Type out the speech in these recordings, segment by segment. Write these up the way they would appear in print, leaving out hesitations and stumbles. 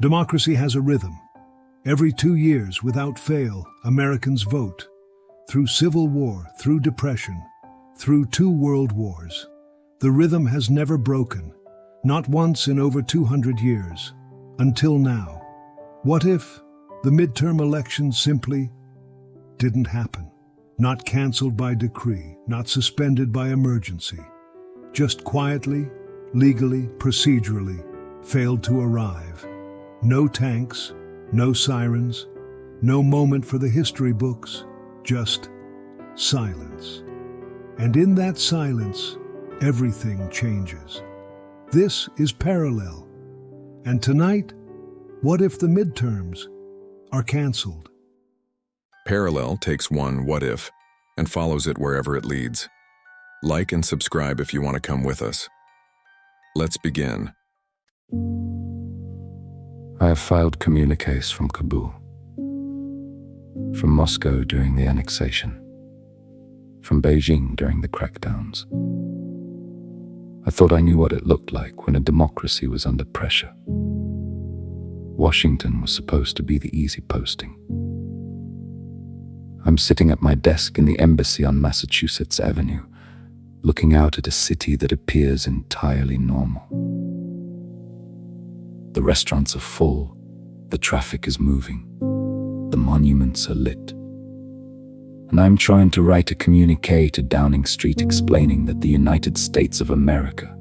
Democracy has a rhythm. Every 2 years, without fail, Americans vote. Through civil war, through depression, through 2 world wars. The rhythm has never broken, not once in over 200 years, until now. What if the midterm elections simply didn't happen? Not cancelled by decree, not suspended by emergency, just quietly, legally, procedurally, failed to arrive. No tanks, no sirens, no moment for the history books, just silence. And in that silence, everything changes. This is Parallel. And tonight, what if the midterms are cancelled? Parallel takes one what if and follows it wherever it leads. Like and subscribe if you want to come with us. Let's begin. I have filed communiques from Kabul, from Moscow during the annexation, from Beijing during the crackdowns. I thought I knew what it looked like when a democracy was under pressure. Washington was supposed to be the easy posting. I'm sitting at my desk in the embassy on Massachusetts Avenue, looking out at a city that appears entirely normal. The restaurants are full, the traffic is moving, the monuments are lit. And I'm trying to write a communique to Downing Street explaining that the United States of America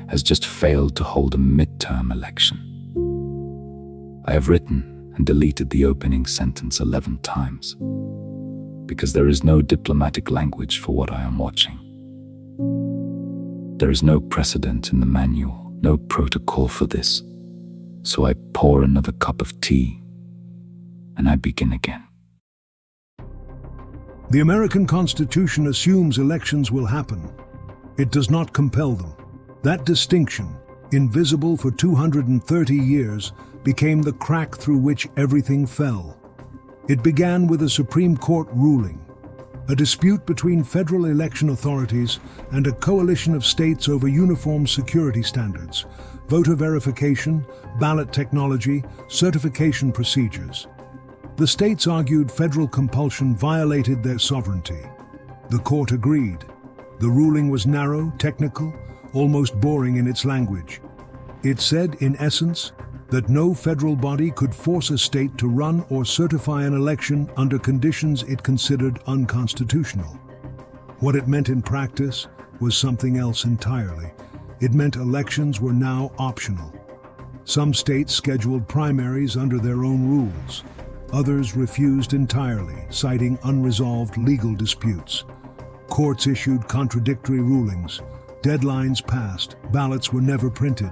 has just failed to hold a midterm election. I have written and deleted the opening sentence 11 times, because there is no diplomatic language for what I am watching. There is no precedent in the manual, no protocol for this. So I pour another cup of tea, and I begin again. The American Constitution assumes elections will happen. It does not compel them. That distinction, invisible for 230 years, became the crack through which everything fell. It began with a Supreme Court ruling, a dispute between federal election authorities and a coalition of states over uniform security standards, voter verification, ballot technology, certification procedures. The states argued federal compulsion violated their sovereignty. The court agreed. The ruling was narrow, technical, almost boring in its language. It said, in essence, that no federal body could force a state to run or certify an election under conditions it considered unconstitutional. What it meant in practice was something else entirely. It meant elections were now optional. Some states scheduled primaries under their own rules. Others refused entirely, citing unresolved legal disputes. Courts issued contradictory rulings. Deadlines passed. Ballots were never printed.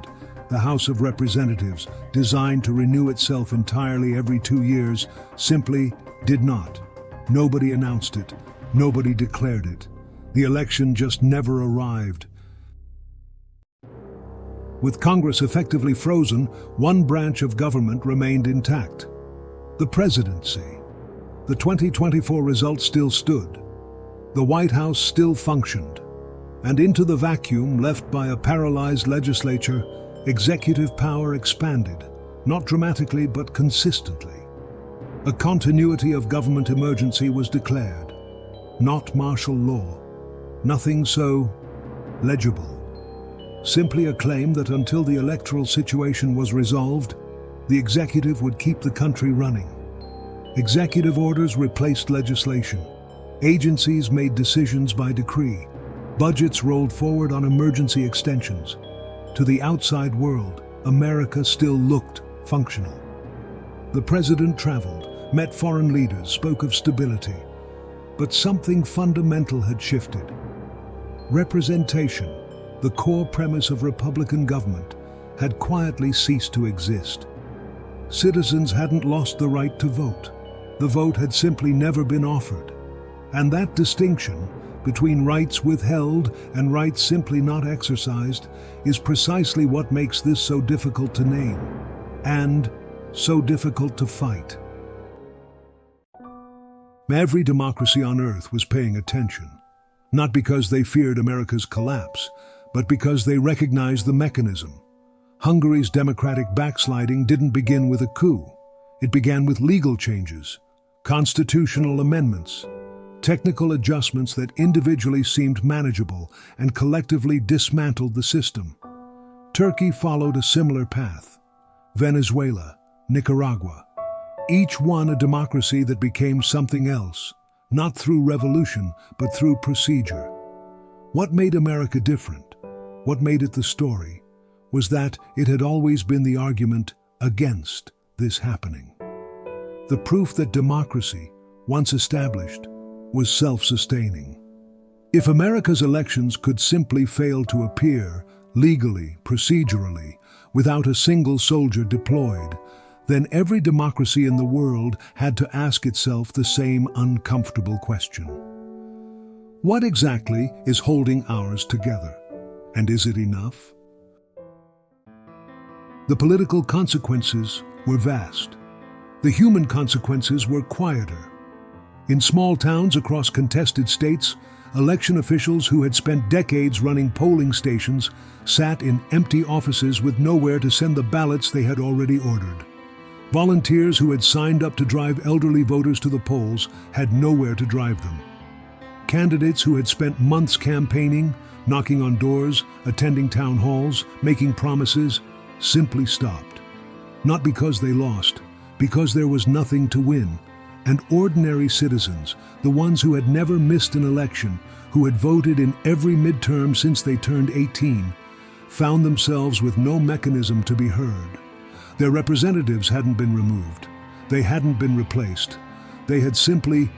The House of Representatives, designed to renew itself entirely every 2 years, simply did not. Nobody announced it. Nobody declared it. The election just never arrived. With Congress effectively frozen, one branch of government remained intact: the presidency. The 2024 results still stood. The White House still functioned. And into the vacuum left by a paralyzed legislature, executive power expanded, not dramatically but consistently. A continuity of government emergency was declared, not martial law, nothing so legible. Simply a claim that until the electoral situation was resolved, the executive would keep the country running. Executive orders replaced legislation. Agencies made decisions by decree. Budgets rolled forward on emergency extensions. To the outside world, America still looked functional. The president traveled, met foreign leaders, spoke of stability. But something fundamental had shifted. Representation, the core premise of Republican government, had quietly ceased to exist. Citizens hadn't lost the right to vote. The vote had simply never been offered. And that distinction between rights withheld and rights simply not exercised is precisely what makes this so difficult to name and so difficult to fight. Every democracy on earth was paying attention, not because they feared America's collapse, but because they recognized the mechanism. Hungary's democratic backsliding didn't begin with a coup. It began with legal changes, constitutional amendments, technical adjustments that individually seemed manageable and collectively dismantled the system. Turkey followed a similar path. Venezuela, Nicaragua, each one a democracy that became something else, not through revolution, but through procedure. What made America different, what made it the story, was that it had always been the argument against this happening. The proof that democracy, once established, was self-sustaining. If America's elections could simply fail to appear, legally, procedurally, without a single soldier deployed, then every democracy in the world had to ask itself the same uncomfortable question. What exactly is holding ours together? And is it enough? The political consequences were vast. The human consequences were quieter. In small towns across contested states, election officials who had spent decades running polling stations sat in empty offices with nowhere to send the ballots they had already ordered. Volunteers who had signed up to drive elderly voters to the polls had nowhere to drive them. Candidates who had spent months campaigning, knocking on doors, attending town halls, making promises, simply stopped. Not because they lost, because there was nothing to win. And ordinary citizens, the ones who had never missed an election, who had voted in every midterm since they turned 18, found themselves with no mechanism to be heard. Their representatives hadn't been removed. They hadn't been replaced. They had simply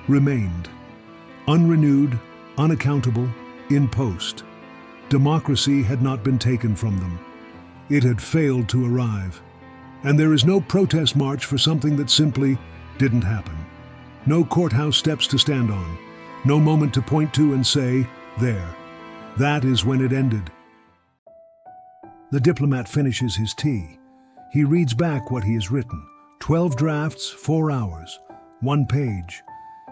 remained. Unrenewed, unaccountable, in post. Democracy had not been taken from them. It had failed to arrive. And there is no protest march for something that simply didn't happen. No courthouse steps to stand on. No moment to point to and say, there. That is when it ended. The diplomat finishes his tea. He reads back what he has written. 12 drafts, 4 hours, 1 page.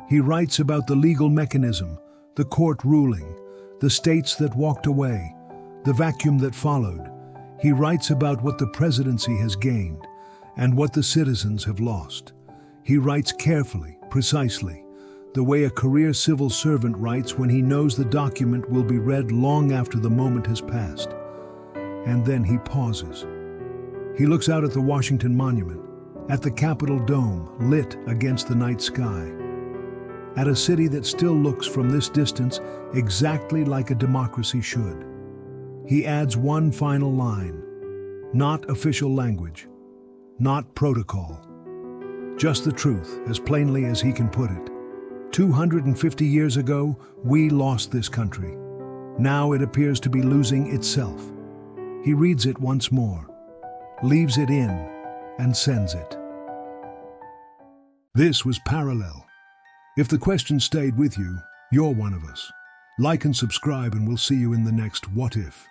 He writes about the legal mechanism, the court ruling, the states that walked away, the vacuum that followed. He writes about what the presidency has gained and what the citizens have lost. He writes carefully, precisely, the way a career civil servant writes when he knows the document will be read long after the moment has passed. And then he pauses. He looks out at the Washington Monument, at the Capitol Dome lit against the night sky, at a city that still looks from this distance exactly like a democracy should. He adds one final line, not official language, not protocol, just the truth, as plainly as he can put it. 250 years ago, we lost this country. Now it appears to be losing itself. He reads it once more, leaves it in, and sends it. This was Parallel. If the question stayed with you, you're one of us. Like and subscribe, and we'll see you in the next What If.